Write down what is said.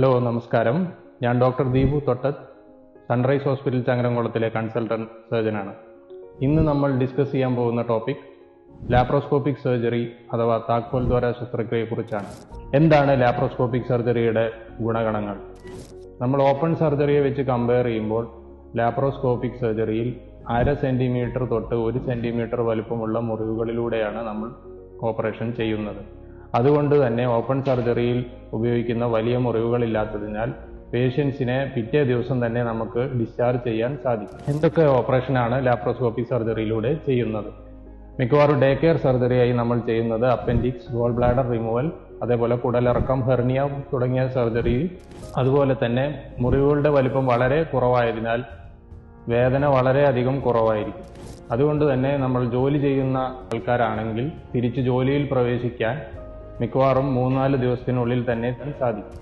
Hello നമസ്കാരം. ഞാൻ doctor Deepu Thottath, sunrise hospital ചങ്ങരംകുളത്തിലെ കൺസൾട്ടന്റ് സർജനാണ്. ഇന്ന് നമ്മൾ ഡിസ്കസ് ചെയ്യാൻ പോകുന്ന ടോപ്പിക് ലാപ്രോസ്കോപ്പിക് സർജറി അഥവാ താക്കോൽ ദ്വാര ശസ്ത്രക്രിയയെക്കുറിച്ചാണ്. എന്താണ് ലാപ്രോസ്കോപ്പിക് സർജറിയുടെ ഗുണഗണങ്ങൾ? നമ്മൾ ഓപ്പൺ സർജറിയെ വെച്ച് കമ്പയർ ചെയ്യുമ്പോൾ ലാപ്രോസ്കോപ്പിക് സർജറിയിൽ 1/2 സെന്റിമീറ്റർ തൊട്ട് 1 സെന്റിമീറ്റർ വലുപ്പമുള്ള മുറിവുകളിലൂടെയാണ് നമ്മൾ ഓപ്പറേഷൻ ചെയ്യുന്നത്. അതുകൊണ്ട് തന്നെ ഓപ്പൺ സർജറിയിൽ ഉപയോഗിക്കുന്ന വലിയ മുറിവുകളില്ലാത്തതിനാൽ പേഷ്യൻസിനെ പിറ്റേ ദിവസം തന്നെ നമുക്ക് ഡിസ്ചാർജ് ചെയ്യാൻ സാധിക്കും. എന്തൊക്കെ ഓപ്പറേഷനാണ് ലാപ്രോസ്കോപ്പിക് സർജറിയിലൂടെ ചെയ്യുന്നത്? മിക്കവാറും ഡേ കെയർ സർജറിയായി നമ്മൾ ചെയ്യുന്നത് അപ്പൻഡിക്സ്, ഗോൾ ബ്ലാഡർ റിമൂവൽ, അതേപോലെ കുടലിറക്കം, ഹെർണിയ തുടങ്ങിയ സർജറി. അതുപോലെ തന്നെ മുറിവുകളുടെ വലിപ്പം വളരെ കുറവായതിനാൽ വേദന വളരെയധികം കുറവായിരിക്കും. അതുകൊണ്ട് തന്നെ നമ്മൾ ജോലി ചെയ്യുന്ന ആൾക്കാരാണെങ്കിൽ തിരിച്ച് ജോലിയിൽ പ്രവേശിക്കാൻ മിക്കവാറും 3-4 ദിവസത്തിനുള്ളിൽ തന്നെ സാധിക്കും.